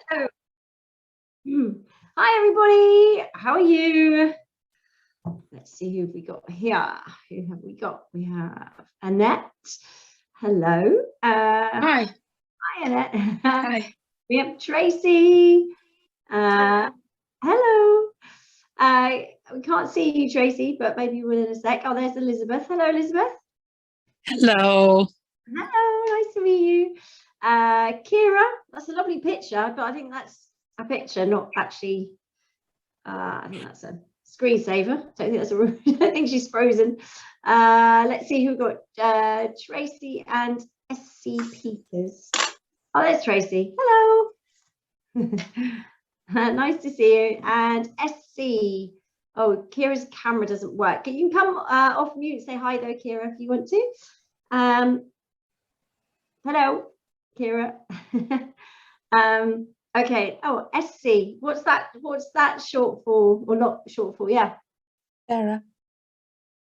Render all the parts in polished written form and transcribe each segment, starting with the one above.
Hello. Hi, everybody. How are you? Let's see who we got here. Who have we got? We have Annette. Hello. Hi. Hi, Annette. Hi. We have Tracy. Hello. We can't see you, Tracy, but maybe you will in a sec. Oh, there's Elizabeth. Hello, Elizabeth. Hello. Hello. Nice to meet you. Kira, that's a lovely picture, but I think that's a picture, not actually. I think that's a screensaver. I don't think that's a. I think she's frozen. Let's see who got Tracy and SC Peters. Oh, there's Tracy. Hello. Nice to see you. And SC. Oh, Kira's camera doesn't work. You can come off mute and say hi though, Kira, if you want to. Hello, Kira. Okay. Oh, SC. What's that short for? Or not short for? Yeah. Sarah.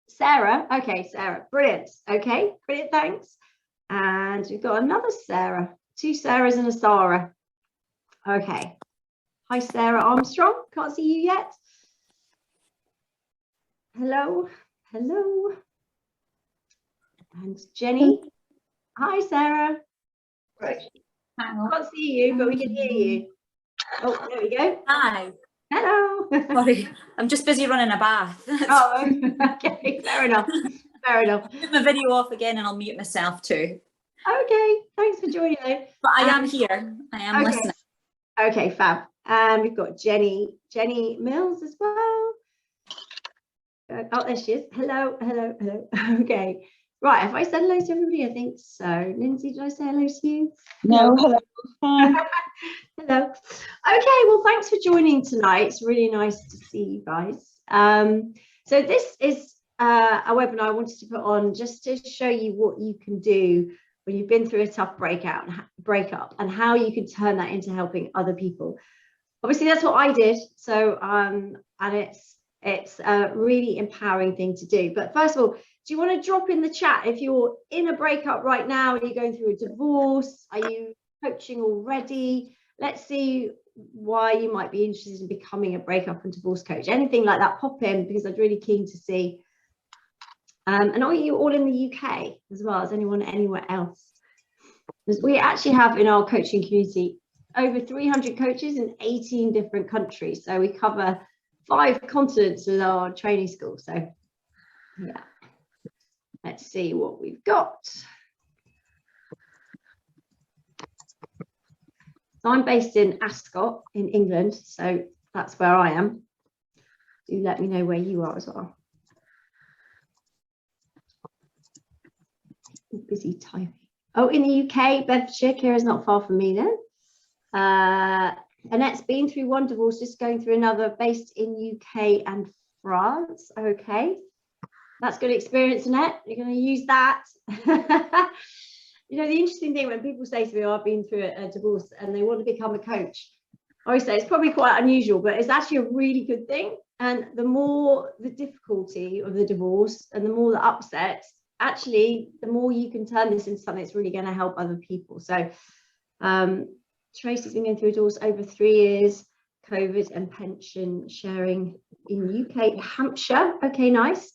Sarah. Okay, Sarah. Brilliant. Okay, brilliant. Thanks. And we've got another Sarah. Two Sarahs and a Sarah. Okay. Hi, Sarah Armstrong. Can't see you yet. Hello. Hello. And Jenny. Hi, Sarah. Right. Can't see you, but we can hear you. Oh, there we go. Hi. Hello. Sorry, I'm just busy running a bath. Oh, okay. Fair enough. Fair enough. Put my video off again and I'll mute myself too. Okay. Thanks for joining though. But I am here. I am listening. Okay, fab. And we've got Jenny Mills as well. Oh, there she is. Hello, hello, hello. Okay. Right, have I said hello to everybody? I think so. Lindsay, did I say hello to you? No, hello. Hi. Hello. Okay, well, thanks for joining tonight. It's really nice to see you guys. So this is a webinar I wanted to put on just to show you what you can do when you've been through a tough breakup and how you can turn that into helping other people. Obviously, that's what I did. So, and it's a really empowering thing to do. But first of all, do you want to drop in the chat if you're in a breakup right now? Are you going through a divorce? Are you coaching already? Let's see why you might be interested in becoming a breakup and divorce coach. Anything like that, pop in because I'm really keen to see. And are you all in the UK as well as anyone anywhere else? Because we actually have in our coaching community over 300 coaches in 18 different countries. So we cover 5 continents with our training school. So yeah, let's see what we've got. So I'm based in Ascot in England, so that's where I am. Do let me know where you are as well. Busy typing. Oh, in the UK, Bedfordshire. Kira's not far from me then. Annette's been through one divorce, just going through another, based in UK and France. Okay, that's good experience, Annette. You're going to use that. You know, the interesting thing when people say to me, oh, I've been through a divorce and they want to become a coach, I always say it's probably quite unusual, but it's actually a really good thing. And the more the difficulty of the divorce and the more the upset, actually, the more you can turn this into something that's really going to help other people. So Tracy's been going through a divorce over 3 years, COVID and pension sharing in UK, Hampshire. Okay, nice.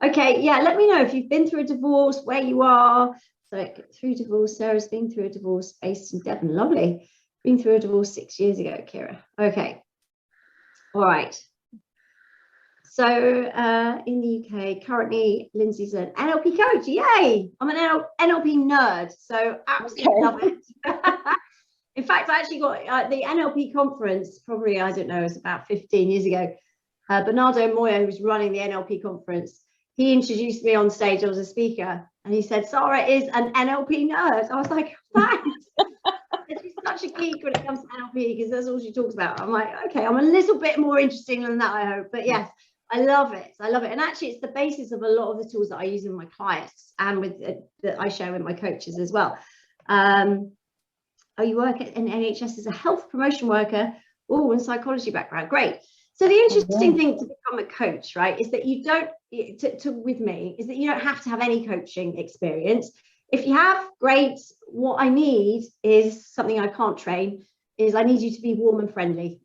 Okay, yeah, let me know if you've been through a divorce, where you are. So through divorce, Sarah's been through a divorce based in Devon. Lovely. Been through a divorce 6 years ago, Kira. Okay. All right. So in the UK, currently, Lindsay's an NLP coach. Yay! I'm an NLP nerd, so absolutely love it. In fact, I actually got the NLP conference, probably, I don't know, it was about 15 years ago. Bernardo Moya, who was running the NLP conference, he introduced me on stage. I was a speaker, and he said, Sarah is an NLP nerd. I was like, thanks. She's such a geek when it comes to NLP because that's all she talks about. I'm like, okay, I'm a little bit more interesting than that, I hope. But yes, I love it. I love it. And actually, it's the basis of a lot of the tools that I use in my clients and with that I share with my coaches as well. Oh, you work in NHS as a health promotion worker. Oh, and psychology background. Great. So the interesting thing to become a coach, right, is that you don't, with me, is that you don't have to have any coaching experience. If you have, great. What I need is something I can't train, is I need you to be warm and friendly.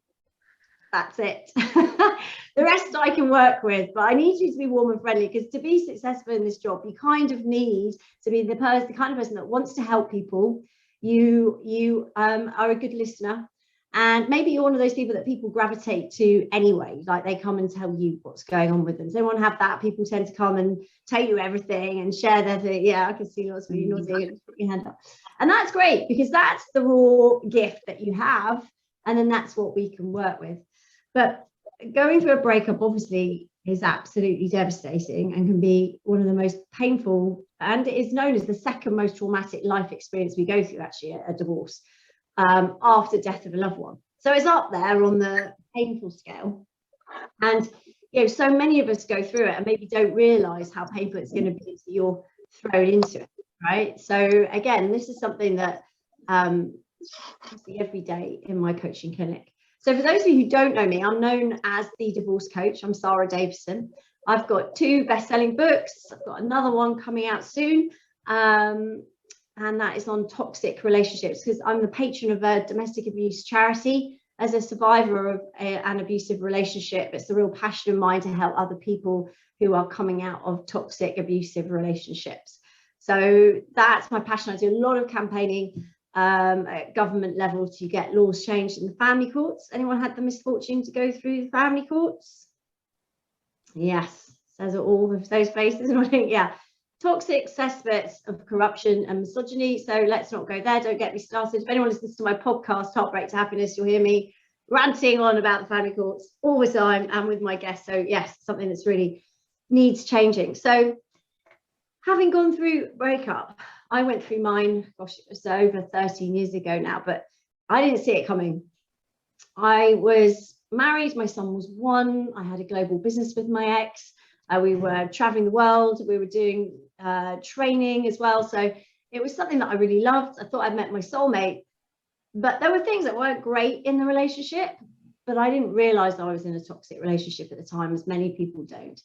That's it. The rest I can work with, but I need you to be warm and friendly, because to be successful in this job, you kind of need to be the kind of person that wants to help people. You are a good listener, and maybe you're one of those people that people gravitate to anyway, like they come and tell you what's going on with them. So they want to have that. People tend to come and tell you everything and share their thing. Yeah, I can see lots of you nodding and put your hand up, and that's great, because that's the raw gift that you have, and then that's what we can work with. But going through a breakup obviously is absolutely devastating and can be one of the most painful, and it is known as the second most traumatic life experience we go through, actually, a divorce, after death of a loved one. So it's up there on the painful scale. And so many of us go through it and maybe don't realize how painful it's going to be until you're thrown into it, right? So again, this is something that I see every day in my coaching clinic. So for those of you who don't know me, I'm known as the divorce coach. I'm Sarah Davison. I've got 2 best-selling books. I've got another one coming out soon, and that is on toxic relationships, because I'm the patron of a domestic abuse charity. As a survivor of an abusive relationship, it's a real passion of mine to help other people who are coming out of toxic abusive relationships. So that's my passion. I do a lot of campaigning at government level to get laws changed in the family courts. Anyone had the misfortune to go through the family courts? Yes, says it all with those faces. And I think, yeah, toxic cesspits of corruption and misogyny. So let's not go there. Don't get me started. If anyone listens to my podcast, Heartbreak to Happiness, you'll hear me ranting on about the family courts all the time and with my guests. So yes, something that's really needs changing. So having gone through breakup, I went through mine, gosh, it was over 13 years ago now, but I didn't see it coming. I was married, my son was 1, I had a global business with my ex, we were traveling the world, we were doing training as well, so it was something that I really loved. I thought I'd met my soulmate, but there were things that weren't great in the relationship, but I didn't realize that I was in a toxic relationship at the time, as many people don't.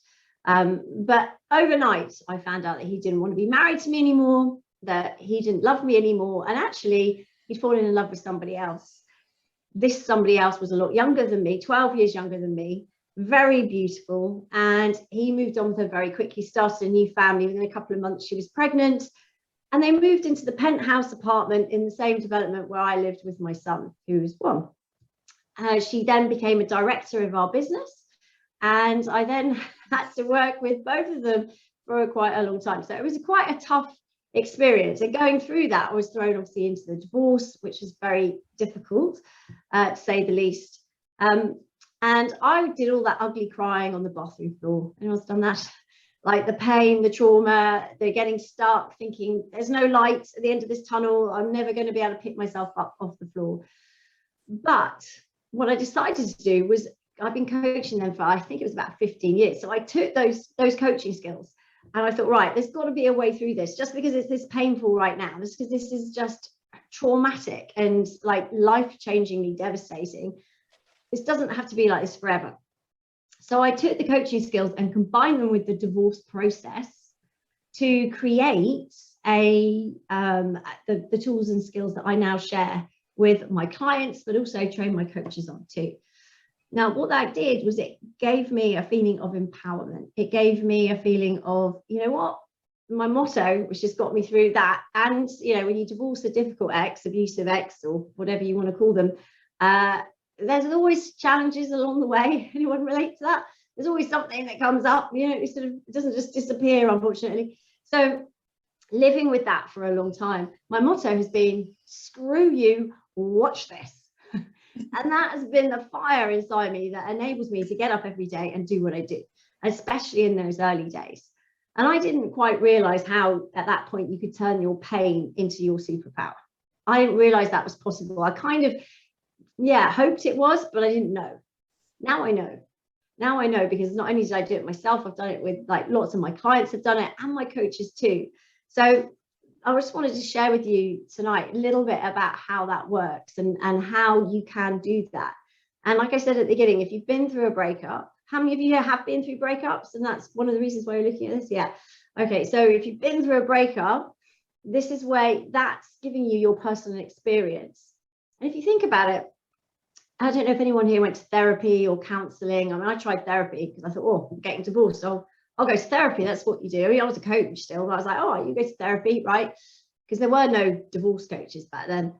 But overnight I found out that he didn't want to be married to me anymore, that he didn't love me anymore, and actually he'd fallen in love with somebody else. This somebody else was a lot younger than me, 12 years younger than me, very beautiful, and he moved on with her very quickly, started a new family. Within a couple of months she was pregnant, and they moved into the penthouse apartment in the same development where I lived with my son, who was 1. She then became a director of our business, and I then had to work with both of them for quite a long time. So it was quite a tough experience, and going through that I was thrown obviously into the divorce, which was very difficult, to say the least, and I did all that ugly crying on the bathroom floor. Anyone's done that? Like the pain, the trauma, the getting stuck, thinking there's no light at the end of this tunnel, I'm never going to be able to pick myself up off the floor. But what I decided to do was, I've been coaching them for, I think it was about 15 years, so I took those coaching skills and I thought, right, there's got to be a way through this. Just because it's this painful right now, just because this is just traumatic and like life-changingly devastating, this doesn't have to be like this forever. So I took the coaching skills and combined them with the divorce process to create the tools and skills that I now share with my clients, but also train my coaches on too. Now, what that did was it gave me a feeling of empowerment. It gave me a feeling of, you know what, my motto, which has got me through that. And, you know, when you divorce a difficult ex, abusive ex, or whatever you want to call them, there's always challenges along the way. Anyone relate to that? There's always something that comes up, you know, it doesn't just disappear, unfortunately. So living with that for a long time, my motto has been, screw you, watch this. And that has been the fire inside me that enables me to get up every day and do what I do, especially in those early days. And I didn't quite realize how at that point you could turn your pain into your superpower. I didn't realize that was possible. I kind of, hoped it was, but I didn't know. Now I know. Now I know, because not only did I do it myself, I've done it with like lots of my clients have done it, and my coaches too. So I just wanted to share with you tonight a little bit about how that works and how you can do that. And like I said at the beginning, if you've been through a breakup, how many of you have been through breakups? And that's one of the reasons why you're looking at this. Yeah. Okay. So if you've been through a breakup, this is where that's giving you your personal experience. And if you think about it, I don't know if anyone here went to therapy or counselling. I mean, I tried therapy because I thought, oh, I'm getting divorced, so I'll go to therapy. That's what you do. I mean, I was a coach still, but I was like, oh, you go to therapy, right? Because there were no divorce coaches back then.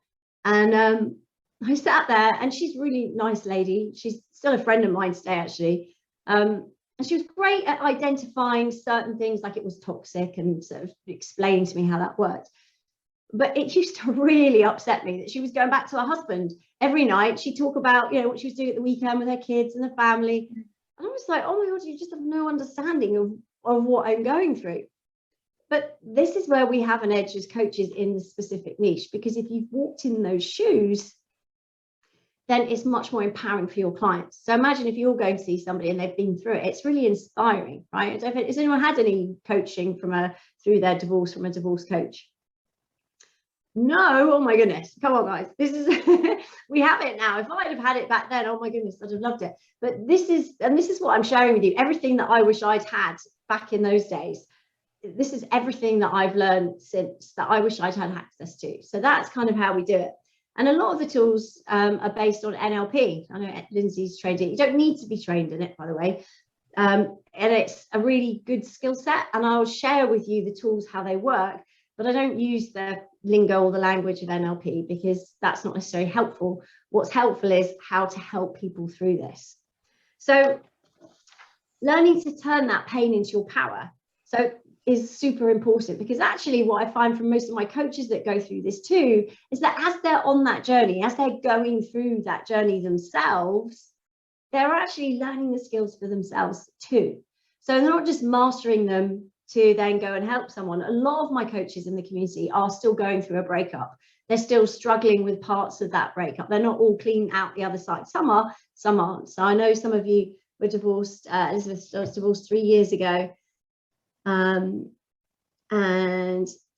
And I sat there, and she's a really nice lady. She's still a friend of mine today, actually. And she was great at identifying certain things, like it was toxic, and sort of explaining to me how that worked. But it used to really upset me that she was going back to her husband every night. She'd talk about, you know, what she was doing at the weekend with her kids and the family. And I was like, oh my God, you just have no understanding of what I'm going through. But this is where we have an edge as coaches in the specific niche, because if you've walked in those shoes, then it's much more empowering for your clients. So imagine if you're going to see somebody and they've been through it, it's really inspiring, right? Has anyone had any coaching through their divorce from a divorce coach? No, oh my goodness, come on guys, this is we have it now. If I'd have had it back then, oh my goodness, I'd have loved it. But this is what I'm sharing with you, everything that I wish I'd had back in those days. This is everything that I've learned since, that I wish I'd had access to. So that's kind of how we do it. And a lot of the tools are based on NLP. I know Lindsay's trained it. You don't need to be trained in it, by the way. And it's a really good skill set, and I'll share with you the tools, how they work, but I don't use the lingo or the language of NLP because that's not necessarily helpful. What's helpful is how to help people through this. So learning to turn that pain into your power is super important, because actually what I find from most of my coaches that go through this too is that as they're on that journey, as they're going through that journey themselves, they're actually learning the skills for themselves too. So they're not just mastering them to then go and help someone. A lot of my coaches in the community are still going through a breakup. They're still struggling with parts of that breakup. They're not all clean out the other side. Some are, some aren't. So I know some of you were divorced. Elizabeth was divorced 3 years ago. And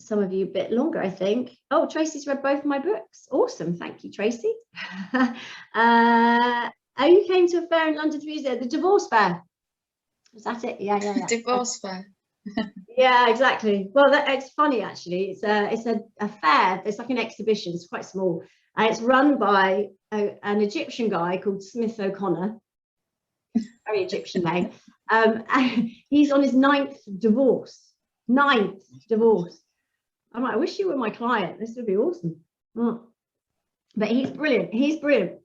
some of you a bit longer, I think. Oh, Tracy's read both of my books. Awesome. Thank you, Tracy. Oh, you came to a fair in London 3 years ago. The divorce fair. Was that it? Yeah. Divorce fair. Yeah, exactly. Well, it's funny actually. It's a fair. It's like an exhibition. It's quite small, and it's run by an Egyptian guy called Smith O'Connor. Very Egyptian name. He's on his 9th divorce. 9th divorce. I'm like, I wish you were my client. This would be awesome. But he's brilliant. He's brilliant.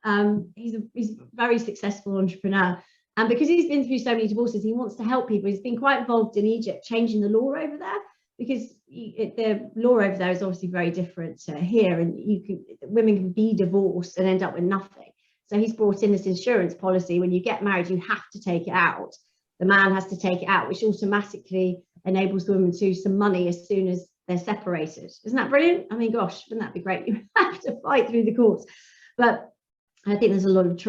He's a very successful entrepreneur. And because he's been through so many divorces, he wants to help people. He's been quite involved in Egypt, changing the law over there, because the law over there is obviously very different to here, and women can be divorced and end up with nothing. So he's brought in this insurance policy. When you get married, you have to take it out. The man has to take it out, which automatically enables the woman to some money as soon as they're separated. Isn't that brilliant? I mean, gosh, wouldn't that be great? You have to fight through the courts. But I think there's a lot of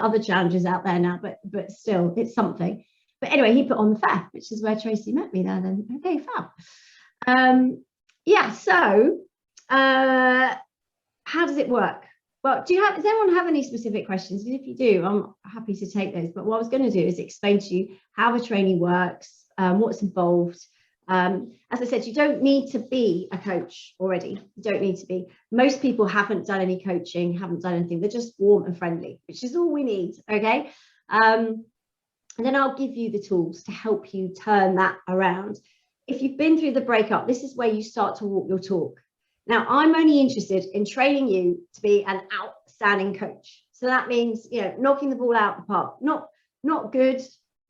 other challenges out there now, but still, it's something. But anyway, he put on the fair, which is where Tracy met me there then. Okay, fab. Yeah, so how does it work? Well, does anyone have any specific questions? If you do, I'm happy to take those. But what I was going to do is explain to you how the training works, what's involved. As I said, you don't need to be a coach already. You don't need to be. Most people haven't done any coaching, haven't done anything. They're just warm and friendly, which is all we need, okay? And then I'll give you the tools to help you turn that around. If you've been through the breakup, this is where you start to walk your talk. Now, I'm only interested in training you to be an outstanding coach. So that means, you know, knocking the ball out of the park, not good,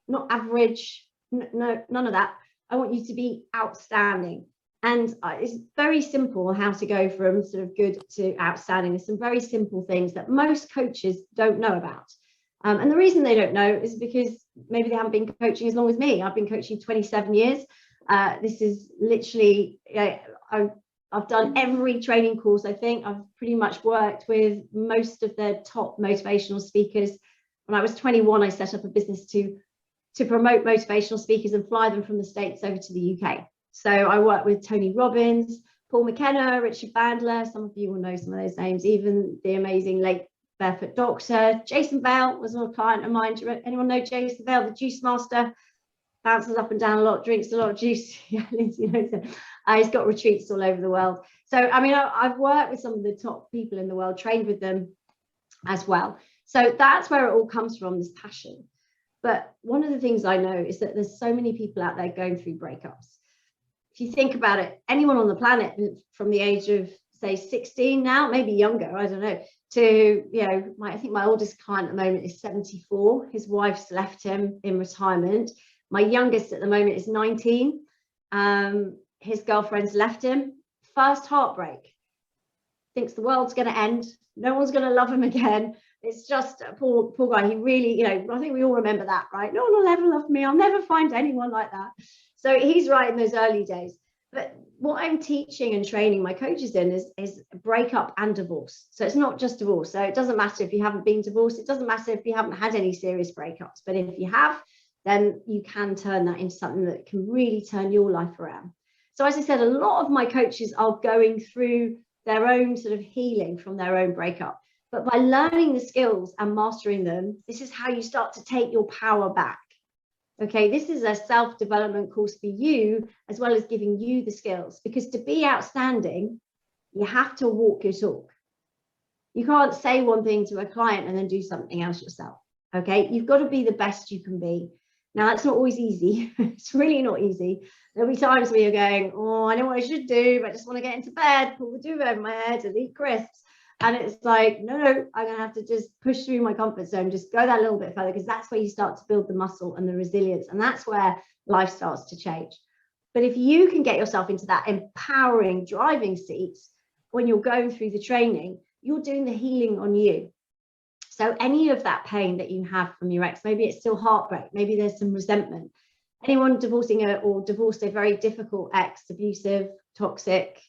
not average, no, none of that. I want you to be outstanding. And it's very simple how to go from sort of good to outstanding. There's some very simple things that most coaches don't know about. And the reason they don't know is because maybe they haven't been coaching as long as me. I've been coaching 27 years. This is literally, I've done every training course. I think I've pretty much worked with most of the top motivational speakers. When I was 21, I set up a business to promote motivational speakers and fly them from the States over to the UK. So I worked with Tony Robbins, Paul McKenna, Richard Bandler. Some of you will know some of those names, even the amazing late Barefoot Doctor. Jason Bell was a client of mine. Anyone know Jason Bell, the juice master? Bounces up and down a lot, drinks a lot of juice. Yeah, Lindsay knows him. He's got retreats all over the world. So, I mean, I've worked with some of the top people in the world, trained with them as well. So that's where it all comes from, this passion. But one of the things I know is that there's so many people out there going through breakups. If you think about it, anyone on the planet from the age of, say, 16 now, maybe younger, I don't know, to, you know, I think my oldest client at the moment is 74. His wife's left him in retirement. My youngest at the moment is 19. His girlfriend's left him. First heartbreak. Thinks the world's going to end. No one's going to love him again. It's just a poor guy. He really, you know, I think we all remember that, right? No one will ever love me. I'll never find anyone like that. So he's right in those early days. But what I'm teaching and training my coaches in is breakup and divorce. So it's not just divorce. So it doesn't matter if you haven't been divorced. It doesn't matter if you haven't had any serious breakups. But if you have, then you can turn that into something that can really turn your life around. So as I said, a lot of my coaches are going through their own sort of healing from their own breakup. But by learning the skills and mastering them, this is how you start to take your power back. Okay, this is a self-development course for you, as well as giving you the skills, because to be outstanding, you have to walk your talk. You can't say one thing to a client and then do something else yourself. Okay, you've got to be the best you can be. Now, that's not always easy. It's really not easy. There'll be times where you're going, oh, I know what I should do, but I just want to get into bed, pull the duvet over my head and eat crisps. And it's like, no, I'm going to have to just push through my comfort zone, just go that little bit further, because that's where you start to build the muscle and the resilience. And that's where life starts to change. But if you can get yourself into that empowering driving seat when you're going through the training, you're doing the healing on you. So any of that pain that you have from your ex, maybe it's still heartbreak, maybe there's some resentment. Anyone divorcing or divorced a very difficult ex, abusive, toxic,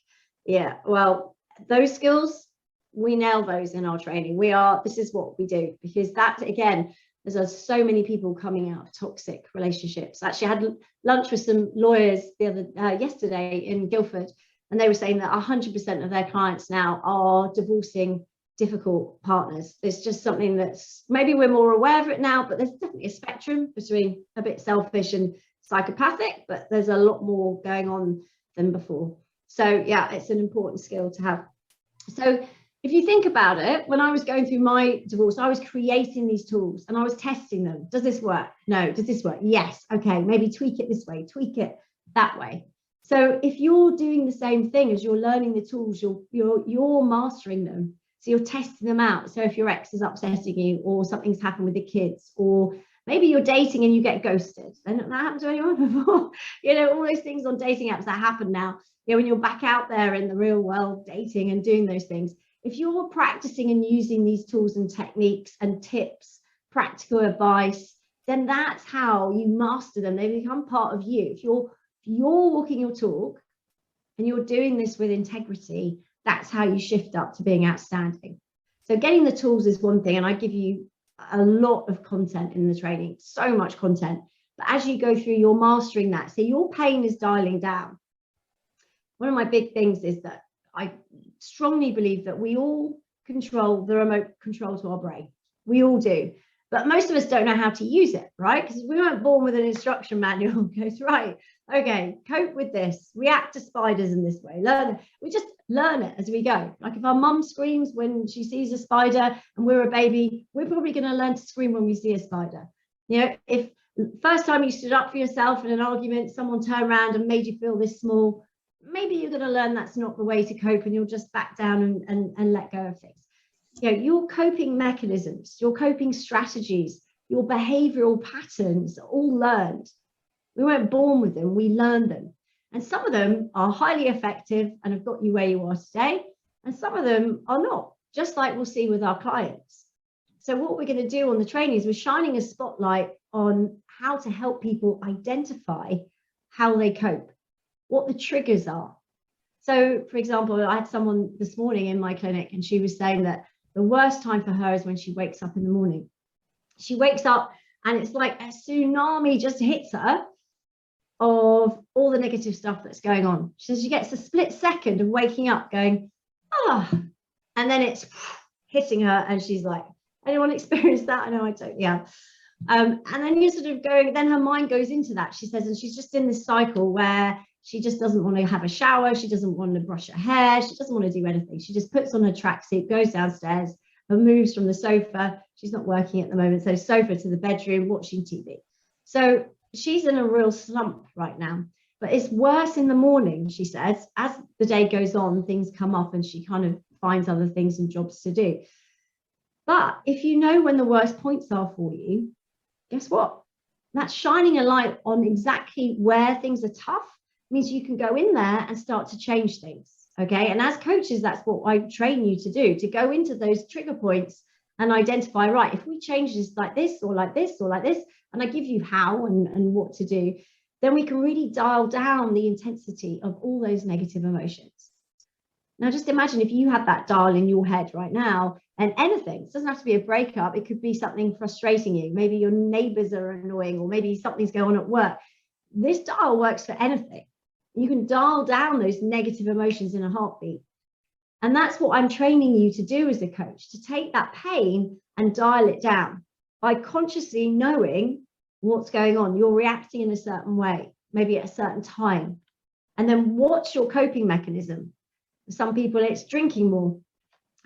yeah, well, those skills, we nail those in our training. This is what we do, because that, again, there's so many people coming out of toxic relationships. Actually, I had lunch with some lawyers yesterday in Guildford, and they were saying that 100% of their clients now are divorcing difficult partners. It's just something that's, maybe we're more aware of it now, but there's definitely a spectrum between a bit selfish and psychopathic, but there's a lot more going on than before. So yeah, it's an important skill to have. So if you think about it, when I was going through my divorce, I was creating these tools and I was testing them. Does this work? No. Does this work? Yes. Okay, maybe tweak it this way, tweak it that way. So if you're doing the same thing as you're learning the tools, you're mastering them. So you're testing them out. So if your ex is upsetting you, or something's happened with the kids, or maybe you're dating and you get ghosted. And that happened to anyone before? You know, all those things on dating apps that happen now. You know, when you're back out there in the real world dating and doing those things, if you're practicing and using these tools and techniques and tips, practical advice, then that's how you master them. They become part of you. If you're walking your talk and you're doing this with integrity, that's how you shift up to being outstanding. So getting the tools is one thing, and I give you a lot of content in the training, so much content. But as you go through, you're mastering that. So your pain is dialing down. One of my big things is that I strongly believe that we all control the remote control to our brain. We all do. But most of us don't know how to use it, right? Because we weren't born with an instruction manual. It goes, right, okay, cope with this, react to spiders in this way, learn it. We just learn it as we go. Like if our mum screams when she sees a spider and we're a baby, we're probably going to learn to scream when we see a spider. You know, if first time you stood up for yourself in an argument, someone turned around and made you feel this small, maybe you're going to learn that's not the way to cope, and you'll just back down and let go of things. You know, your coping mechanisms, your coping strategies, your behavioral patterns are all learned. We weren't born with them, we learned them. And some of them are highly effective and have got you where you are today. And some of them are not, just like we'll see with our clients. So what we're going to do on the training is we're shining a spotlight on how to help people identify how they cope, what the triggers are. So, for example, I had someone this morning in my clinic, and she was saying that the worst time for her is when she wakes up in the morning. She wakes up and it's like a tsunami just hits her of all the negative stuff that's going on. So she gets a split second of waking up going, oh, and then it's hitting her and she's like, anyone experienced that? I know I don't, yeah. And then you're sort of going, then her mind goes into that, she says, and she's just in this cycle where She just doesn't want to have a shower. She doesn't want to brush her hair. She doesn't want to do anything. She just puts on her tracksuit, goes downstairs and moves from the sofa. She's not working at the moment. So sofa to the bedroom, watching TV. So she's in a real slump right now. But it's worse in the morning, she says. As the day goes on, things come up and she kind of finds other things and jobs to do. But if you know when the worst points are for you, guess what? That's shining a light on exactly where things are tough. Means you can go in there and start to change things. Okay. And as coaches, that's what I train you to do, to go into those trigger points and identify, right, if we change this like this or like this or like this, and I give you how and what to do, then we can really dial down the intensity of all those negative emotions. Now, just imagine if you had that dial in your head right now, and anything, it doesn't have to be a breakup, it could be something frustrating you. Maybe your neighbors are annoying, or maybe something's going on at work. This dial works for anything. You can dial down those negative emotions in a heartbeat. And that's what I'm training you to do as a coach, to take that pain and dial it down by consciously knowing what's going on. You're reacting in a certain way, maybe at a certain time. And then what's your coping mechanism? For some people, it's drinking more.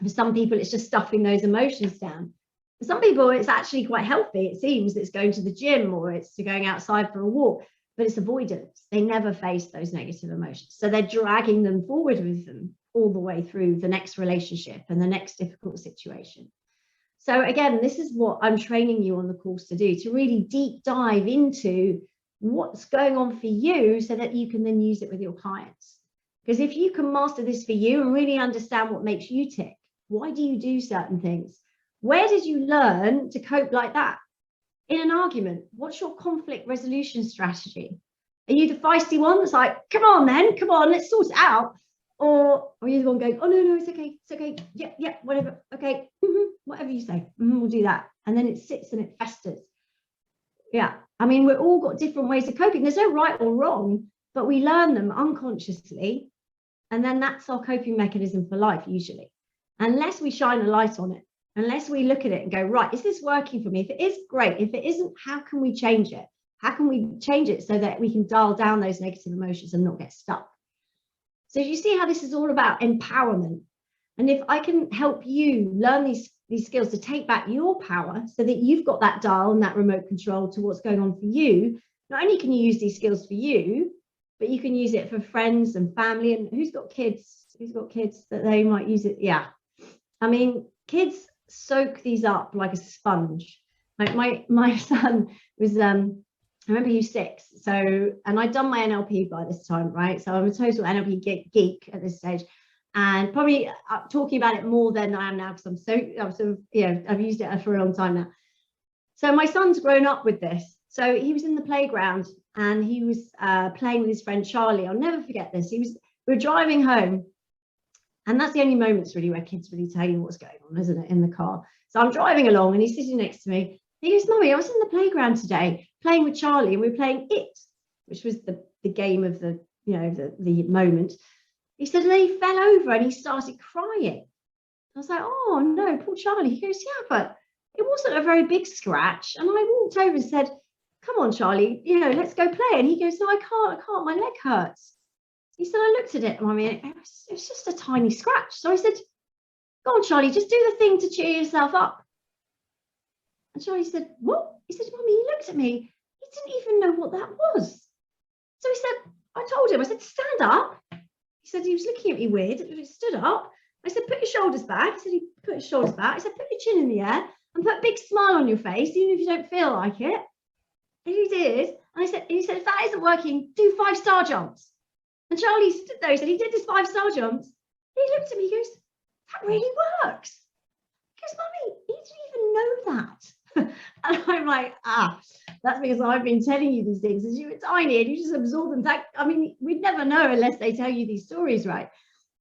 For some people, it's just stuffing those emotions down. For some people, it's actually quite healthy. It seems it's going to the gym or it's going outside for a walk, but it's avoidance. They never face those negative emotions. So they're dragging them forward with them all the way through the next relationship and the next difficult situation. So again, this is what I'm training you on the course to do, to really deep dive into what's going on for you so that you can then use it with your clients. Because if you can master this for you and really understand what makes you tick, why do you do certain things? Where did you learn to cope like that? In an argument, what's your conflict resolution strategy? Are you the feisty one that's like, come on then, come on, let's sort it out? Or are you the one going, oh, no, it's okay, yeah, whatever, okay, whatever you say, we'll do that. And then it sits and it festers. Yeah, I mean, we've all got different ways of coping. There's no right or wrong, but we learn them unconsciously. And then that's our coping mechanism for life, usually. Unless we shine a light on it, unless we look at it and go, right, is this working for me? If it is, great. If it isn't, how can we change it? How can we change it so that we can dial down those negative emotions and not get stuck? So you see how this is all about empowerment. And if I can help you learn these skills to take back your power so that you've got that dial and that remote control to what's going on for you, not only can you use these skills for you, but you can use it for friends and family. And who's got kids? Who's got kids that they might use it? Yeah. I mean, kids soak these up like a sponge. Like my son was, I remember he was 6. So, and I'd done my NLP by this time, right? So I'm a total NLP geek at this stage. And probably talking about it more than I am now because I'm sort of, you know, I've used it for a long time now. So my son's grown up with this. So he was in the playground and he was playing with his friend Charlie. I'll never forget this. We were driving home, and that's the only moments really where kids really tell you what's going on, isn't it, in the car. So I'm driving along and he's sitting next to me. He goes, Mummy, I was in the playground today playing with Charlie, and we were playing It, which was the game of the, you know, the moment. He said, and then he fell over and he started crying. I was like, oh no, poor Charlie. He goes, yeah, but it wasn't a very big scratch. And I walked over and said, come on, Charlie, you know, let's go play. And he goes, no, I can't, my leg hurts. He said, I looked at it, Mummy, and it was just a tiny scratch. So I said, go on, Charlie, just do the thing to cheer yourself up. And Charlie said, what? He said, Mummy, he looked at me. He didn't even know what that was. So he said, I told him, I said, stand up. He said, he was looking at me weird. He stood up. I said, put your shoulders back. He said, he put his shoulders back. I said, put your chin in the air and put a big smile on your face, even if you don't feel like it. And he did. And he said, if that isn't working, do 5-star jumps. And Charlie stood there. He said, he did his 5-star jumps. And he looked at me. He goes, that really works. He goes, Mummy, he didn't even know that. And I'm like, that's because I've been telling you these things as you were tiny and you just absorb them. That, I mean, we'd never know unless they tell you these stories, right?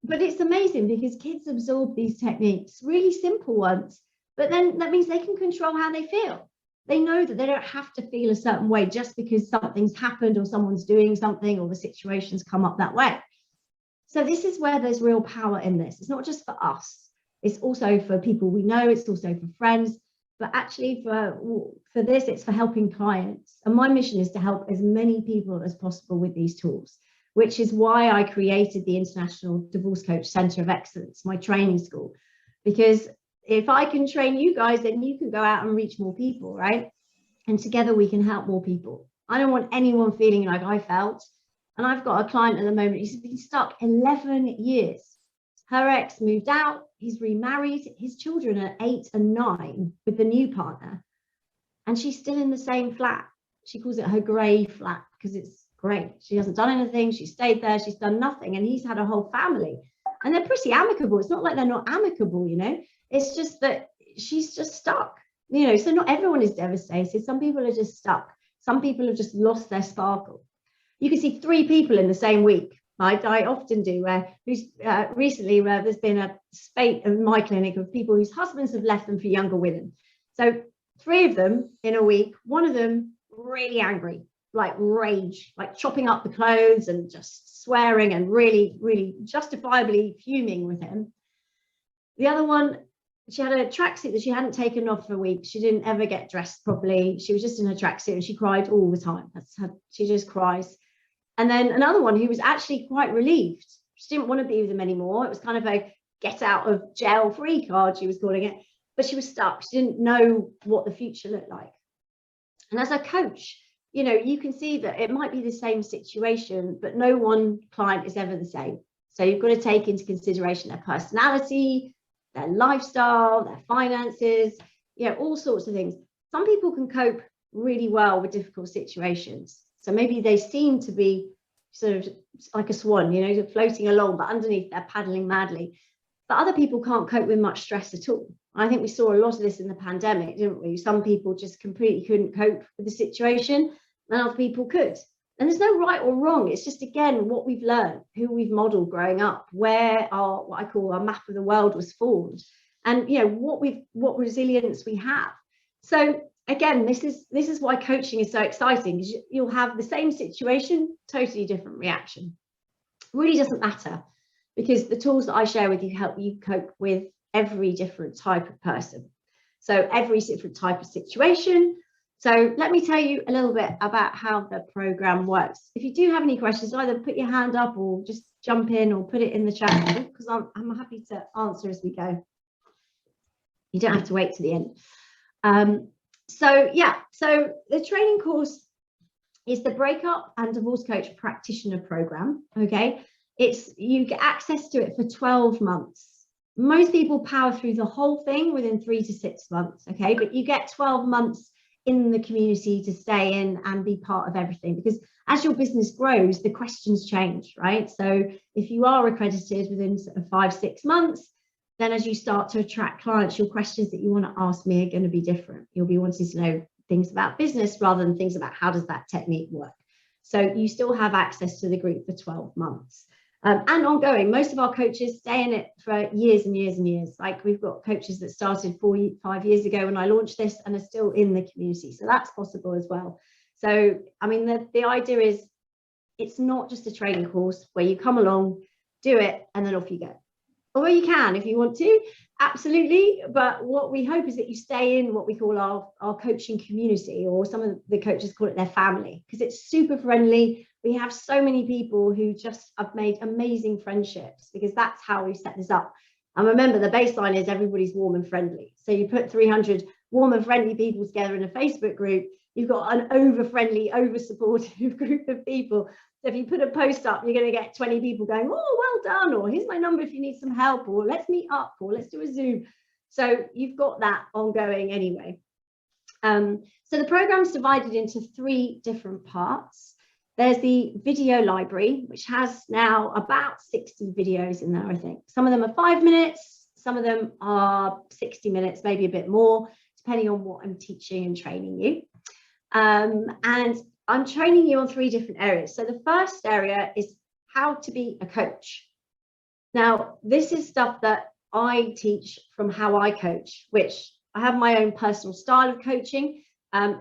But it's amazing because kids absorb these techniques, really simple ones, but then that means they can control how they feel. They know that they don't have to feel a certain way just because something's happened or someone's doing something or the situation's come up that way. So this is where there's real power in this. It's not just for us. It's also for people we know. It's also for friends. But actually for this, it's for helping clients. And my mission is to help as many people as possible with these tools, which is why I created the International Divorce Coach Centre of Excellence, my training school. Because if I can train you guys, then you can go out and reach more people, right? And together we can help more people. I don't want anyone feeling like I felt. And I've got a client at the moment, he's been stuck 11 years. Her ex moved out, he's remarried, his children are 8 and 9 with the new partner. And she's still in the same flat. She calls it her grey flat because it's great. She hasn't done anything, she stayed there, she's done nothing. And he's had a whole family. And they're pretty amicable. It's not like they're not amicable, you know. It's just that she's just stuck, you know. So not everyone is devastated. Some people are just stuck. Some people have just lost their sparkle. You can see 3 people in the same week. I often do, recently where there's been a spate in my clinic of people whose husbands have left them for younger women. So 3 of them in a week, one of them really angry, like rage, like chopping up the clothes and just swearing and really, really justifiably fuming with him. The other one, she had a tracksuit that she hadn't taken off for weeks. She didn't ever get dressed properly. She was just in her tracksuit and she cried all the time. She just cries. And then another one who was actually quite relieved. She didn't want to be with him anymore. It was kind of a get out of jail free card, she was calling it. But she was stuck. She didn't know what the future looked like. And as a coach, you know, you can see that it might be the same situation, but no one client is ever the same. So you've got to take into consideration their personality, their lifestyle, their finances, you know, all sorts of things. Some people can cope really well with difficult situations. So maybe they seem to be sort of like a swan, you know, floating along, but underneath they're paddling madly. But other people can't cope with much stress at all. I think we saw a lot of this in the pandemic, didn't we? Some people just completely couldn't cope with the situation and other people could. And there's no right or wrong. It's just, again, what we've learned, who we've modeled growing up, where what I call our map of the world was formed, and, you know, what resilience we have. So again, this is why coaching is so exciting, because you'll have the same situation, totally different reaction. It really doesn't matter, because the tools that I share with you help you cope with every different type of person. So every different type of situation. So let me tell you a little bit about how the program works. If you do have any questions, either put your hand up or just jump in or put it in the chat, because I'm happy to answer as we go. You don't have to wait to the end. So the training course is the Breakup and Divorce Coach Practitioner Program. Okay, you get access to it for 12 months. Most people power through the whole thing within 3 to 6 months. Okay, but you get 12 months in the community to stay in and be part of everything, because as your business grows, the questions change, right? So if you are accredited within sort of 5-6 months, then as you start to attract clients, your questions that you want to ask me are going to be different. You'll be wanting to know things about business rather than things about how does that technique work. So you still have access to the group for 12 months. And ongoing. Most of our coaches stay in it for years and years and years. Like, we've got coaches that started 5 years ago when I launched this and are still in the community. So that's possible as well. So, I mean, the idea is it's not just a training course where you come along, do it, and then off you go. Although you can if you want to, absolutely. But what we hope is that you stay in what we call our coaching community, or some of the coaches call it their family, because it's super friendly. We have so many people who just have made amazing friendships, because that's how we set this up. And remember, the baseline is everybody's warm and friendly. So you put 300 warm and friendly people together in a Facebook group, you've got an over-friendly, over-supportive group of people. So if you put a post up, you're going to get 20 people going, oh, well done, or here's my number if you need some help, or let's meet up, or let's do a Zoom. So you've got that ongoing anyway. So the program's divided into 3 different parts. There's the video library, which has now about 60 videos in there, I think. Some of them are 5 minutes, some of them are 60 minutes, maybe a bit more, depending on what I'm teaching and training you. And I'm training you on 3 different areas. So the first area is how to be a coach. Now, this is stuff that I teach from how I coach, which I have my own personal style of coaching.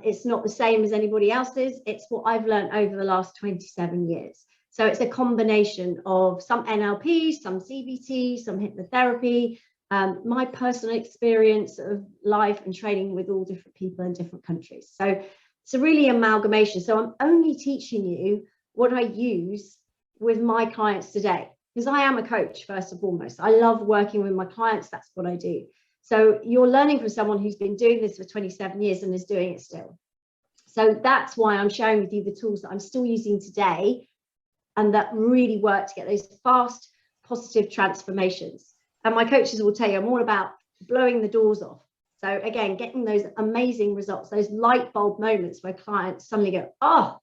It's not the same as anybody else's. It's what I've learned over the last 27 years. So it's a combination of some NLP, some CBT, some hypnotherapy, my personal experience of life and training with all different people in different countries. So it's a really amalgamation. So I'm only teaching you what I use with my clients today, because I am a coach first and foremost. I love working with my clients. That's what I do. So you're learning from someone who's been doing this for 27 years and is doing it still. So that's why I'm sharing with you the tools that I'm still using today and that really work to get those fast, positive transformations. And my coaches will tell you I'm all about blowing the doors off. So again, getting those amazing results, those light bulb moments where clients suddenly go, oh,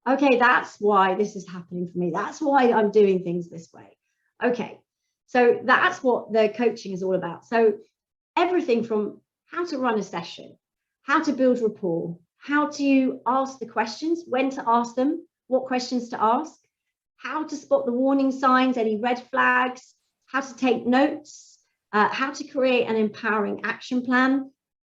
okay, that's why this is happening for me. That's why I'm doing things this way. Okay, so that's what the coaching is all about. So everything from how to run a session, how to build rapport, how to ask the questions, when to ask them, what questions to ask, how to spot the warning signs, any red flags, how to take notes, how to create an empowering action plan,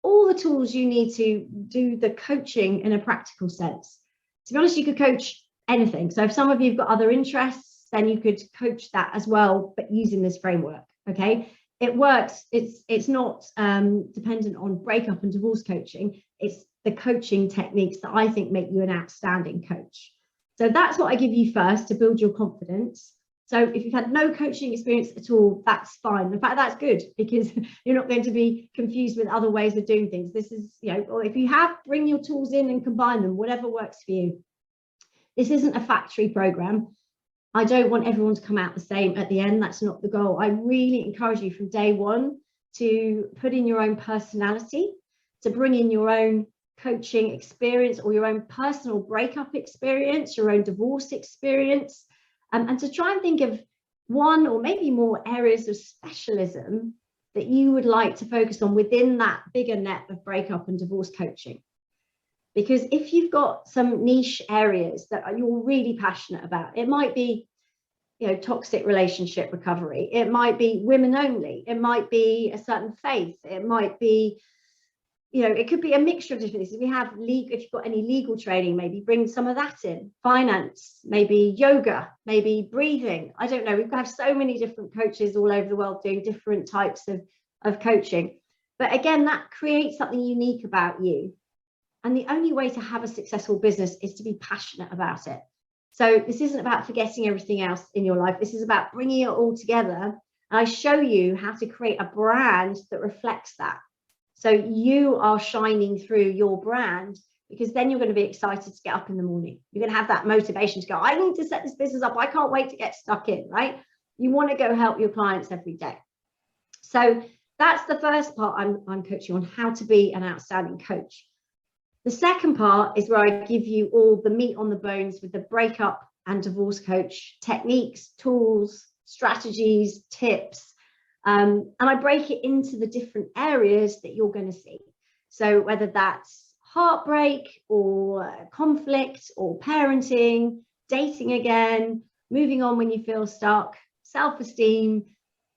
all the tools you need to do the coaching in a practical sense. To be honest, you could coach anything. So if some of you have got other interests, then you could coach that as well, but using this framework, okay? It works. It's not dependent on breakup and divorce coaching. It's the coaching techniques that I think make you an outstanding coach. So that's what I give you first to build your confidence. So if you've had no coaching experience at all, that's fine. In fact, that's good because you're not going to be confused with other ways of doing things. This is, or if you have, bring your tools in and combine them, whatever works for you. This isn't a factory program. I don't want everyone to come out the same at the end. That's not the goal. I really encourage you from day one to put in your own personality, to bring in your own coaching experience or your own personal breakup experience, your own divorce experience, and to try and think of one or maybe more areas of specialism that you would like to focus on within that bigger net of breakup and divorce coaching. Because if you've got some niche areas that you're really passionate about, it might be, toxic relationship recovery. It might be women only. It might be a certain faith. It might be, it could be a mixture of different things. If you've got any legal training, maybe bring some of that in. Finance, maybe yoga, maybe breathing. I don't know. We've got so many different coaches all over the world doing different types of coaching. But again, that creates something unique about you. And the only way to have a successful business is to be passionate about it. So this isn't about forgetting everything else in your life. This is about bringing it all together. And I show you how to create a brand that reflects that. So you are shining through your brand, because then you're going to be excited to get up in the morning. You're going to have that motivation to go, I need to set this business up. I can't wait to get stuck in, right? You want to go help your clients every day. So that's the first part I'm coaching on, how to be an outstanding coach. The second part is where I give you all the meat on the bones with the breakup and divorce coach techniques, tools, strategies, tips. And I break it into the different areas that you're going to see. So whether that's heartbreak or conflict or parenting, dating again, moving on when you feel stuck, self-esteem,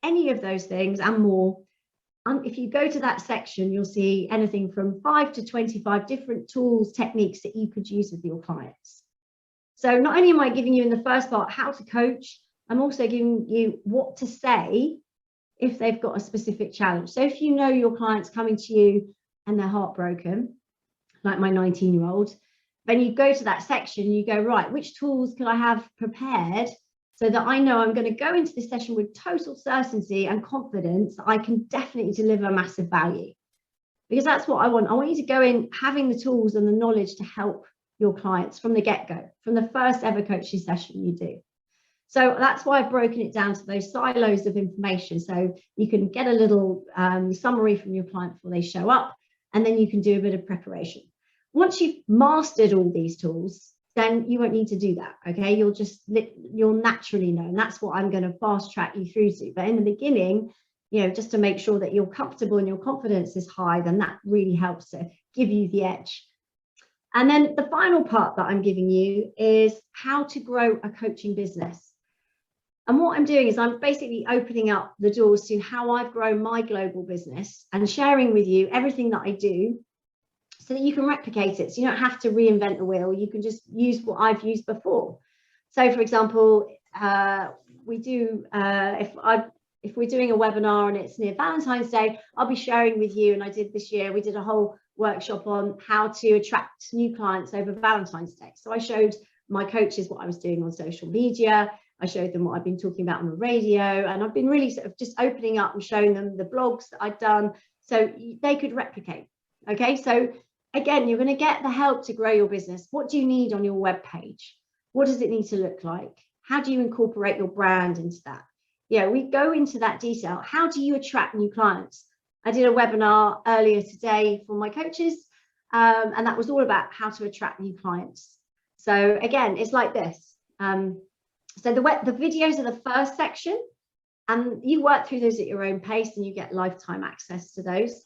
any of those things and more. If you go to that section, you'll see anything from 5 to 25 different tools, techniques that you could use with your clients. So not only am I giving you in the first part how to coach, I'm also giving you what to say if they've got a specific challenge. So if you know your client's coming to you and they're heartbroken, like my 19-year-old, then you go to that section, you go, right, which tools can I have prepared so that I know I'm going to go into this session with total certainty and confidence that I can definitely deliver massive value. Because that's what I want. I want you to go in having the tools and the knowledge to help your clients from the get-go, from the first ever coaching session you do. So that's why I've broken it down to those silos of information. So you can get a little summary from your client before they show up, and then you can do a bit of preparation. Once you've mastered all these tools, then you won't need to do that, okay? You'll naturally know, and that's what I'm going to fast track you through to. But in the beginning, just to make sure that you're comfortable and your confidence is high, then that really helps to give you the edge. And then the final part that I'm giving you is how to grow a coaching business. And what I'm doing is I'm basically opening up the doors to how I've grown my global business and sharing with you everything that I do so that you can replicate it. So you don't have to reinvent the wheel. You can just use what I've used before. So for example, we do, if we're doing a webinar and it's near Valentine's Day, I'll be sharing with you, and I did this year, we did a whole workshop on how to attract new clients over Valentine's Day. So I showed my coaches what I was doing on social media. I showed them what I've been talking about on the radio, and I've been really sort of just opening up and showing them the blogs that I'd done so they could replicate. Okay, so again, you're going to get the help to grow your business. What do you need on your web page? What does it need to look like? How do you incorporate your brand into that? Yeah, we go into that detail. How do you attract new clients? I did a webinar earlier today for my coaches, and that was all about how to attract new clients. So again, it's like this. So the videos are the first section, and you work through those at your own pace and you get lifetime access to those.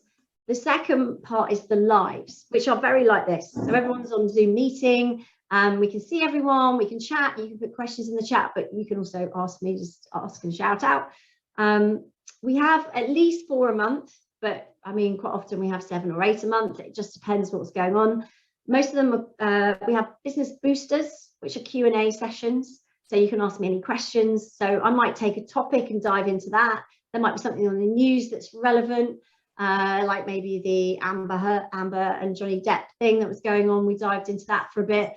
The second part is the lives, which are very like this. So everyone's on Zoom meeting. We can see everyone, we can chat, you can put questions in the chat, but you can also ask me, just ask and shout out. We have at least 4 a month, but I mean, quite often we have 7 or 8 a month. It just depends what's going on. Most of them, we have business boosters, which are Q&A sessions. So you can ask me any questions. So I might take a topic and dive into that. There might be something on the news that's relevant. Like maybe the Amber and Johnny Depp thing that was going on. We dived into that for a bit.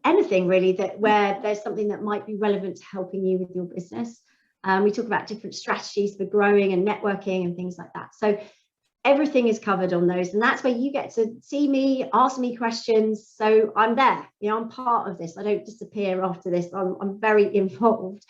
Anything really where there's something that might be relevant to helping you with your business. We talk about different strategies for growing and networking and things like that. So everything is covered on those, and that's where you get to see me, ask me questions. So I'm there, you know, I'm part of this. I don't disappear after this. I'm very involved.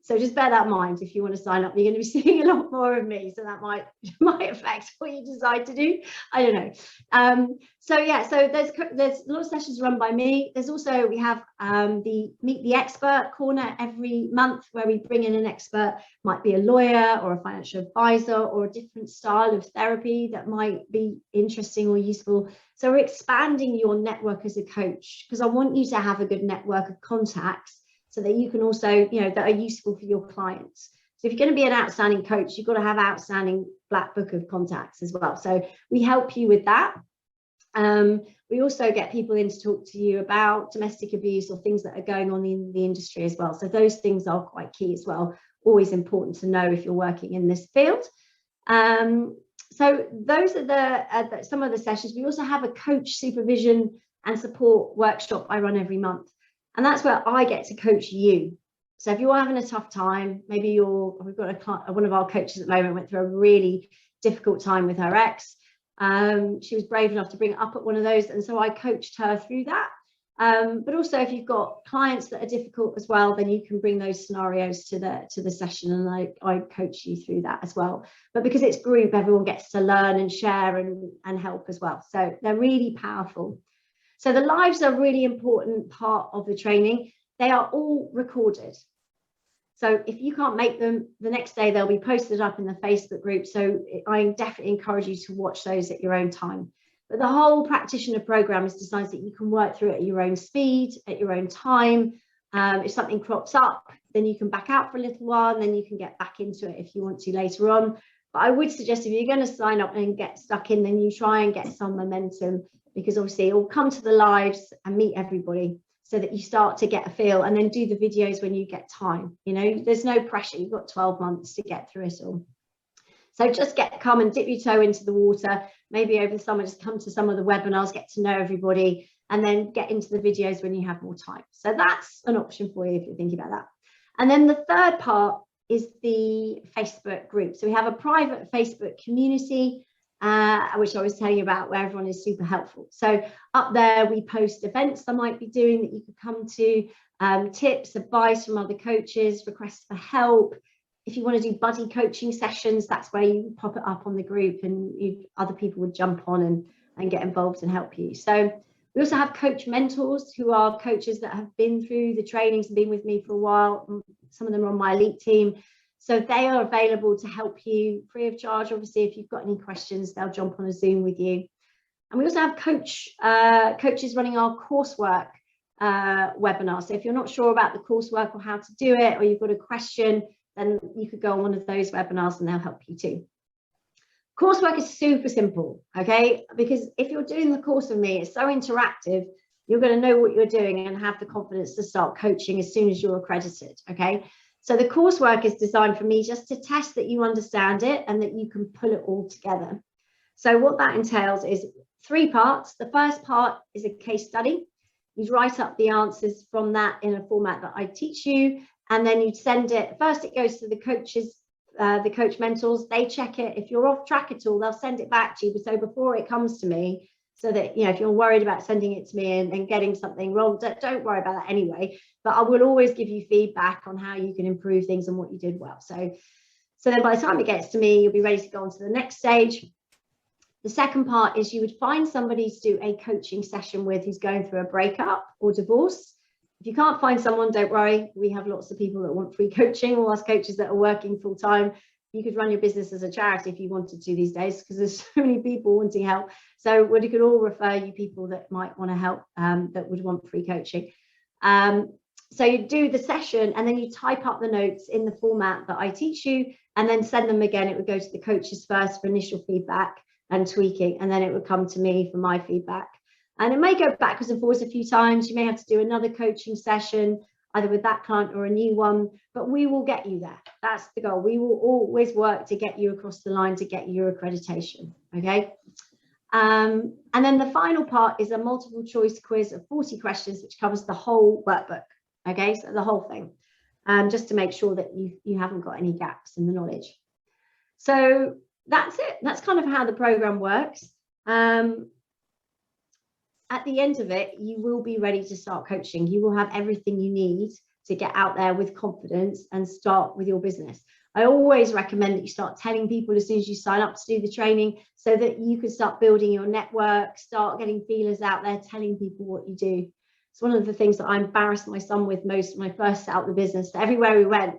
So just bear that in mind. If you want to sign up, you're going to be seeing a lot more of me. So that might affect what you decide to do. I don't know. So yeah, so there's a lot of sessions run by me. There's also, we have the Meet the Expert corner every month, where we bring in an expert, might be a lawyer or a financial advisor or a different style of therapy that might be interesting or useful. So we're expanding your network as a coach, because I want you to have a good network of contacts, so that you can also, you know, that are useful for your clients. So if you're going to be an outstanding coach, you've got to have outstanding black book of contacts as well. So we help you with that. We also get people in to talk to you about domestic abuse or things that are going on in the industry as well. So those things are quite key as well. Always important to know if you're working in this field. So those are some of the sessions. We also have a coach supervision and support workshop I run every month. And that's where I get to coach you. So if you're having a tough time, maybe we've got a client, one of our coaches at the moment went through a really difficult time with her ex. She was brave enough to bring it up at one of those, and so I coached her through that. But also, if you've got clients that are difficult as well, then you can bring those scenarios to the session, and I coach you through that as well. But because it's group, everyone gets to learn and share and help as well. So they're really powerful. So the lives are a really important part of the training. They are all recorded. So if you can't make them, the next day they'll be posted up in the Facebook group. So I definitely encourage you to watch those at your own time. But the whole practitioner program is designed so that you can work through it at your own speed, at your own time. If something crops up, then you can back out for a little while, and then you can get back into it if you want to later on. But I would suggest, if you're going to sign up and get stuck in, then you try and get some momentum, because obviously you'll come to the lives and meet everybody, so that you start to get a feel, and then do the videos when you get time. You know, there's no pressure. You've got 12 months to get through it all. So just come and dip your toe into the water. Maybe over the summer, just come to some of the webinars, get to know everybody, and then get into the videos when you have more time. So that's an option for you if you're thinking about that. And then the third part is the Facebook group. So we have a private Facebook community, which I was telling you about, where everyone is super helpful. So up there we post events I might be doing that you could come to, tips, advice from other coaches, requests for help. If you want to do buddy coaching sessions, that's where you pop it up on the group, and other people would jump on and get involved and help you. So we also have coach mentors, who are coaches that have been through the trainings and been with me for a while. Some of them are on my elite team. So they are available to help you free of charge. Obviously, if you've got any questions, they'll jump on a Zoom with you. And we also have coaches running our coursework webinar. So if you're not sure about the coursework or how to do it, or you've got a question, then you could go on one of those webinars and they'll help you too. Coursework is super simple, okay? Because if you're doing the course with me, it's so interactive, you're going to know what you're doing and have the confidence to start coaching as soon as you're accredited, okay? So the coursework is designed for me just to test that you understand it and that you can pull it all together. So what that entails is 3 parts. The first part is a case study. you'd write up the answers from that in a format that I teach you, and then you'd send it. First, it goes to the coaches, the coach mentors. They check it. If you're off track at all, they'll send it back to you. So before it comes to me, so that, you know, if you're worried about sending it to me and getting something wrong, don't worry about that anyway. But I will always give you feedback on how you can improve things and what you did well. So then by the time it gets to me, you'll be ready to go on to the next stage. The second part is you would find somebody to do a coaching session with who's going through a breakup or divorce. If you can't find someone, don't worry. We have lots of people that want free coaching, all us coaches that are working full time. You could run your business as a charity if you wanted to these days, because there's so many people wanting help. So we could all refer you people that might want to help, that would want free coaching. So you do the session and then you type up the notes in the format that I teach you, and then send them again. It would go to the coaches first for initial feedback and tweaking, and then it would come to me for my feedback. And it may go backwards and forwards a few times. You may have to do another coaching session, either with that client or a new one, but we will get you there. That's the goal. We will always work to get you across the line to get your accreditation, okay? And then the final part is a multiple choice quiz of 40 questions, which covers the whole workbook, okay? So the whole thing, just to make sure that you haven't got any gaps in the knowledge. So that's it. That's kind of how the program works. At the end of it, you will be ready to start coaching. You will have everything you need to get out there with confidence and start with your business. I always recommend that you start telling people as soon as you sign up to do the training, so that you can start building your network, start getting feelers out there, telling people what you do. It's one of the things that I embarrassed my son with most when I first set up the business. Everywhere we went,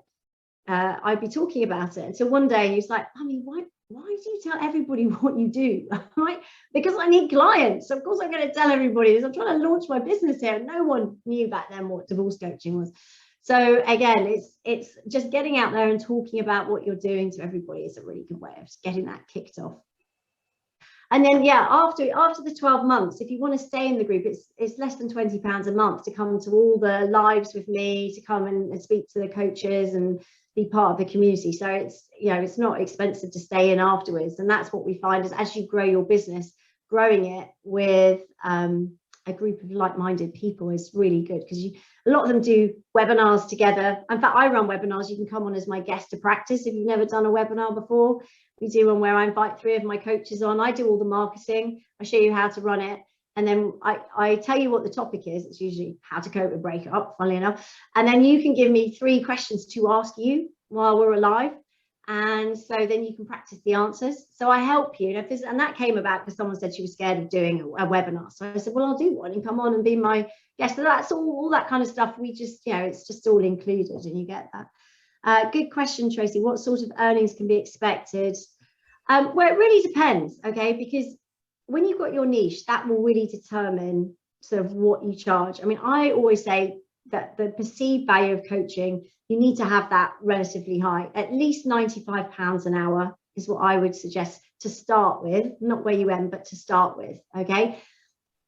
I'd be talking about it until one day he was like, "Mummy, why do you tell everybody what you do?" Right? Because I need clients. Of course I'm going to tell everybody this. I'm trying to launch my business here. No one knew back then what divorce coaching was. So again, it's just getting out there and talking about what you're doing to everybody is a really good way of getting that kicked off. And then, yeah, after the 12 months, if you want to stay in the group, it's less than £20 a month to come to all the lives with me, to come and speak to the coaches and be part of the community. So it's, you know, it's not expensive to stay in afterwards. And that's what we find is, as you grow your business, growing it with a group of like-minded people is really good, because a lot of them do webinars together. In fact, I run webinars. You can come on as my guest to practice if you've never done a webinar before. We do one where I invite 3 of my coaches on. I do all the marketing. I show you how to run it. And then I tell you what the topic is. It's usually how to cope with breakup, funnily enough. And then you can give me 3 questions to ask you while we're alive. And so then you can practice the answers. So I help you. And that came about because someone said she was scared of doing a webinar. So I said, well, I'll do one and come on and be my guest. So that's all that kind of stuff. We just, you know, it's just all included and you get that. Good question, Tracy. What sort of earnings can be expected? Well, it really depends, okay? Because when you've got your niche, that will really determine sort of what you charge. I mean, I always say that the perceived value of coaching, you need to have that relatively high. At least £95 an hour is what I would suggest to start with, not where you end, but to start with, okay?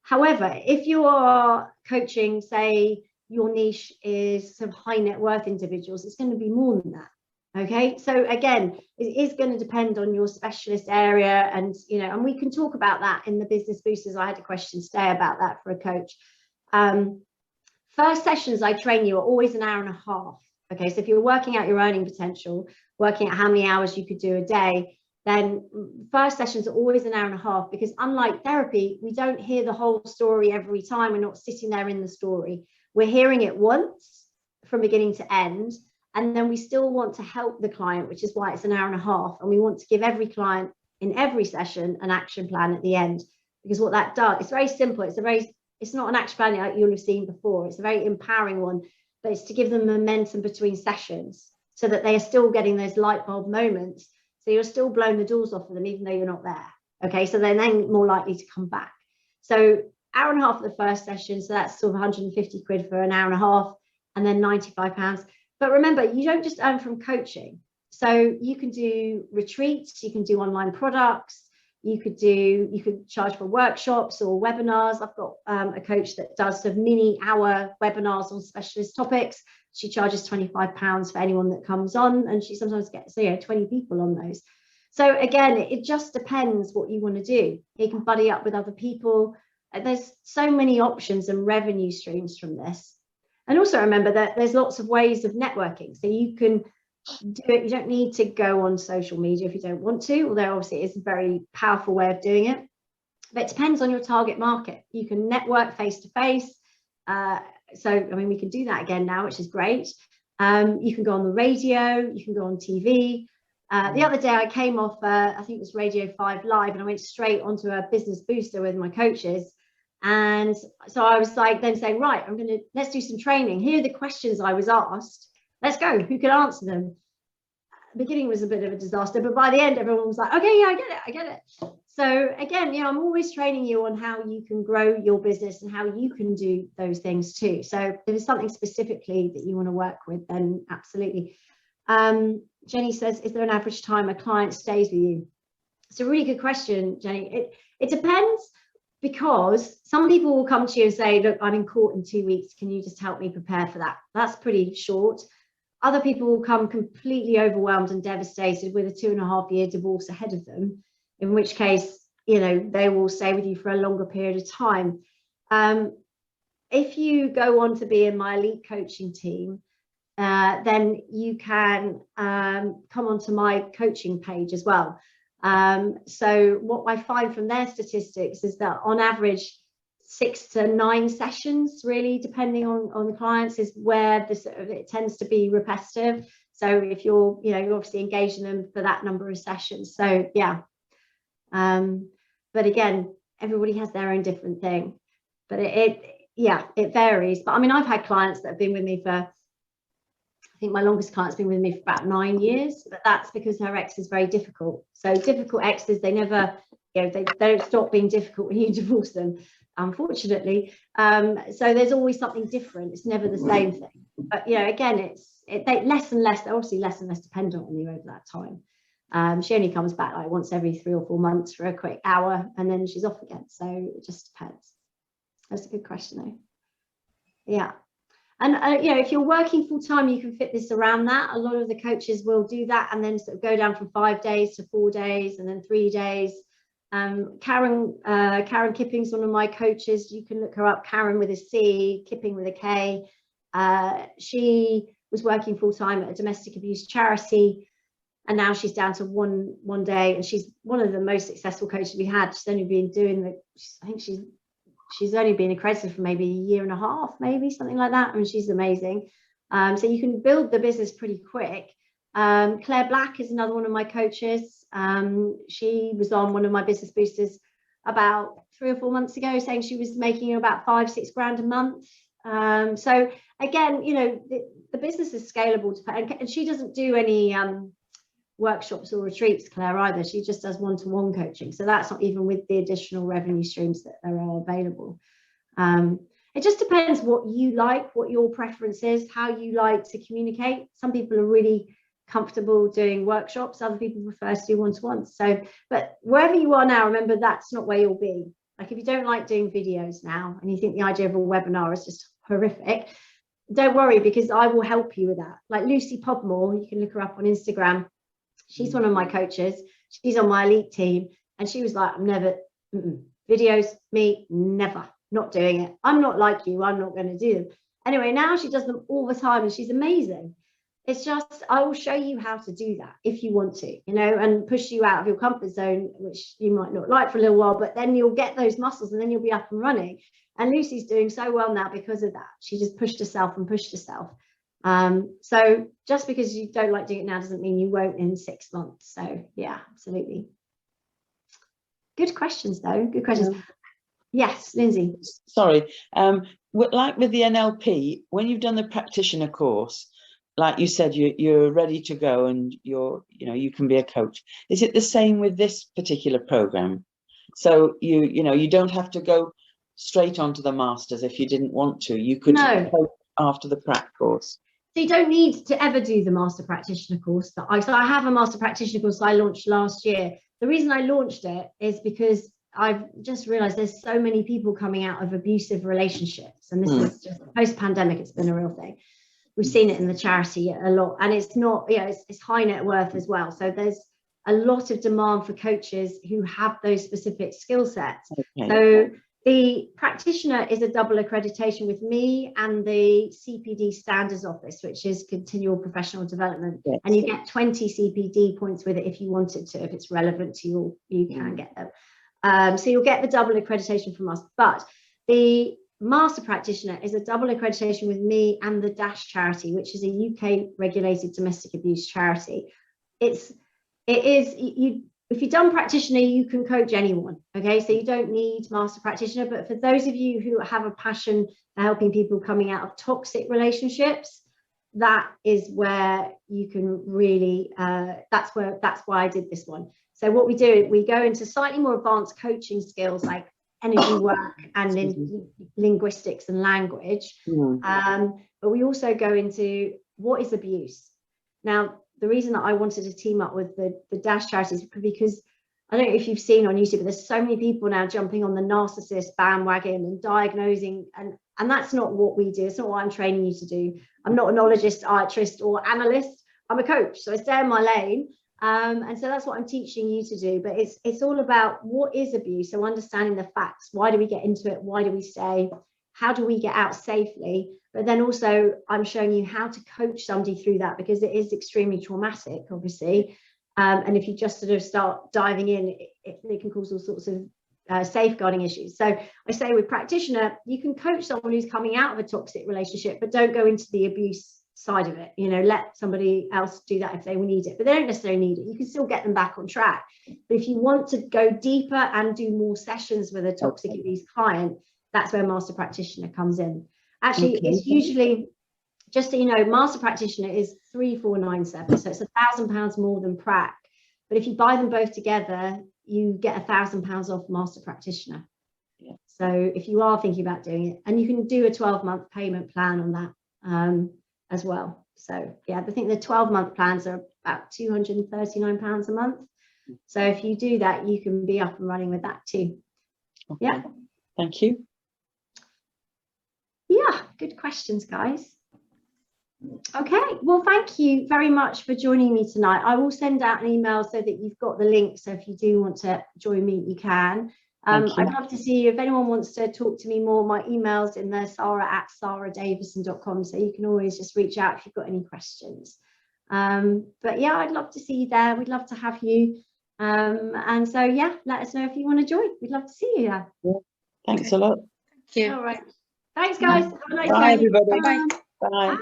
However, if you are coaching, say, your niche is sort of high net worth individuals, it's going to be more than that. Okay, so again, it is going to depend on your specialist area, and you know, and we can talk about that in the business boosters. I had a question today about that for a coach. First sessions I train you are always an hour and a half. Okay, so if you're working out your earning potential, working out how many hours you could do a day, then first sessions are always an hour and a half, because unlike therapy, we don't hear the whole story every time. We're not sitting there in the story. We're hearing it once from beginning to end. And then we still want to help the client, which is why it's an hour and a half. And we want to give every client in every session an action plan at the end, because what that does, it's very simple. It's not an action plan like you'll have seen before. It's a very empowering one, but it's to give them momentum between sessions so that they are still getting those light bulb moments. So you're still blowing the doors off of them, even though you're not there. Okay, so they're then more likely to come back. So hour and a half for the first session. So that's sort of 150 quid for an hour and a half, and then £95. But remember, you don't just earn from coaching. So you can do retreats, you can do online products, you could charge for workshops or webinars. I've got a coach that does sort of mini hour webinars on specialist topics. She charges £25 for anyone that comes on, and she sometimes gets 20 people on those. So again, it just depends what you want to do. You can buddy up with other people. there's so many options and revenue streams from this. And also remember that there's lots of ways of networking. So you can do it. You don't need to go on social media if you don't want to, although obviously it's a very powerful way of doing it. But it depends on your target market. You can network face to face. So, I mean, we can do that again now, which is great. You can go on the radio, you can go on TV. The other day I came off, I think it was Radio 5 Live, and I went straight onto a business booster with my coaches. And so I was like then saying, right, let's do some training. Here are the questions I was asked. Let's go. Who could answer them? The beginning was a bit of a disaster, but by the end, everyone was like, okay, yeah, I get it. So again, I'm always training you on how you can grow your business and how you can do those things too. So if there's something specifically that you want to work with, then absolutely. Jenny says, is there an average time a client stays with you? It's a really good question, Jenny. It depends, because some people will come to you and say, look, I'm in court in 2 weeks. Can you just help me prepare for that? That's pretty short. Other people will come completely overwhelmed and devastated with a 2.5-year divorce ahead of them, in which case, they will stay with you for a longer period of time. If you go on to be in my elite coaching team, then you can come onto my coaching page as well. So what I find from their statistics is that on average, 6 to 9 sessions, really, depending on the clients, is where it tends to be repetitive. So if you're obviously engaging them for that number of sessions. So yeah. But again, everybody has their own different thing. But it varies. But I mean, I've had clients that have been with me for, I think my longest client's been with me for about 9 years, but that's because her ex is very difficult. So difficult exes, they never, they don't stop being difficult when you divorce them, unfortunately. So there's always something different. It's never the same thing. But again, they less and less, they're obviously less and less dependent on you over that time. She only comes back like once every 3 or 4 months for a quick hour, and then she's off again. So it just depends. That's a good question, though. Yeah. And if you're working full time, you can fit this around that. A lot of the coaches will do that and then sort of go down from 5 days to 4 days and then 3 days. Karen Kipping's one of my coaches. You can look her up, Karen with a C, Kipping with a K. She was working full time at a domestic abuse charity, and now she's down to one day, and she's one of the most successful coaches we had. She's only been doing I think she's only been accredited for maybe 1.5 years, maybe something like that. I mean, she's amazing. So you can build the business pretty quick. Claire Black is another one of my coaches. She was on one of my business boosters about 3 or 4 months ago, saying she was making about 5-6 grand a month. So again, the business is scalable, and she doesn't do any workshops or retreats, Claire, either. She just does one-to-one coaching. So that's not even with the additional revenue streams that are available. It just depends what you like, what your preference is, how you like to communicate. Some people are really comfortable doing workshops, other people prefer to do one-to-ones. So, but wherever you are now, remember that's not where you'll be. Like if you don't like doing videos now and you think the idea of a webinar is just horrific, don't worry, because I will help you with that. Like Lucy Podmore, you can look her up on Instagram. She's one of my coaches. She's on my elite team, and she was like, I'm never videos, me, never, not doing it. I'm not like you, I'm not going to do them. Anyway, now she does them all the time, and she's amazing. It's just, I will show you how to do that if you want to, and push you out of your comfort zone, which you might not like for a little while, but then you'll get those muscles and then you'll be up and running. And Lucy's doing so well now because of that. She just pushed herself. So just because you don't like doing it now doesn't mean you won't in 6 months. So yeah, absolutely. Good questions though. Good questions. Yes, Lindsay. Sorry. Like with the NLP, when you've done the practitioner course, like you said, you're ready to go and you can be a coach. Is it the same with this particular program? So you don't have to go straight onto the masters if you didn't want to. You could coach after the prac course. So you don't need to ever do the master practitioner course. So I have a master practitioner course I launched last year. The reason I launched it is because I've just realized there's so many people coming out of abusive relationships, and this is just post-pandemic, it's been a real thing. We've seen it in the charity a lot, and it's not, it's high net worth as well. So there's a lot of demand for coaches who have those specific skill sets. Okay. So The practitioner is a double accreditation with me and the CPD Standards Office, which is Continual Professional Development. Yes. And you get 20 CPD points with it if you wanted to. If it's relevant to you, you can get them. So you'll get the double accreditation from us. But the Master Practitioner is a double accreditation with me and the DASH charity, which is a UK regulated domestic abuse charity. If you've done practitioner, you can coach anyone. Okay, so you don't need Master Practitioner. But for those of you who have a passion for helping people coming out of toxic relationships, that is where you can really, that's why I did this one. So what we do, we go into slightly more advanced coaching skills like energy work and linguistics and language. But we also go into what is abuse. Now, the reason that I wanted to team up with the DASH charities is because I don't know if you've seen on YouTube, but there's so many people now jumping on the narcissist bandwagon and diagnosing, and that's not what we do. It's not what I'm training you to do. I'm not a neurologist, artist, or analyst. I'm a coach, so I stay in my lane. And so that's what I'm teaching you to do. But it's all about what is abuse. So understanding the facts. Why do we get into it? Why do we stay? How do we get out safely? But then also I'm showing you how to coach somebody through that, because it is extremely traumatic, obviously. And if you just sort of start diving in, it can cause all sorts of safeguarding issues. So I say with practitioner, you can coach someone who's coming out of a toxic relationship, but don't go into the abuse side of it. You know, let somebody else do that if they need it, but they don't necessarily need it. You can still get them back on track. But if you want to go deeper and do more sessions with a toxic abuse client, that's where Master Practitioner comes in. Actually, it's usually, just so you know, Master Practitioner is 3,497, so it's £1,000 more than Prac. But if you buy them both together, you get £1,000 off Master Practitioner. Yeah. So if you are thinking about doing it, and you can do a 12-month payment plan on that as well. So yeah, I think the 12-month plans are about £239 a month. So if you do that, you can be up and running with that too. Okay. Yeah. Thank you. Yeah, good questions, guys. Okay, well, thank you very much for joining me tonight. I will send out an email so that you've got the link. So if you do want to join me, you can. I'd love to see you. If anyone wants to talk to me more, my email's in there, sarah@saradavison.com. So you can always just reach out if you've got any questions. But yeah, I'd love to see you there. We'd love to have you. And so, yeah, let us know if you want to join. We'd love to see you there. Yeah. Thanks a lot. Thank you. All right. Thanks, guys. Have a nice day. Bye, everybody. Bye-bye. Bye. Bye.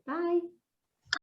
Bye.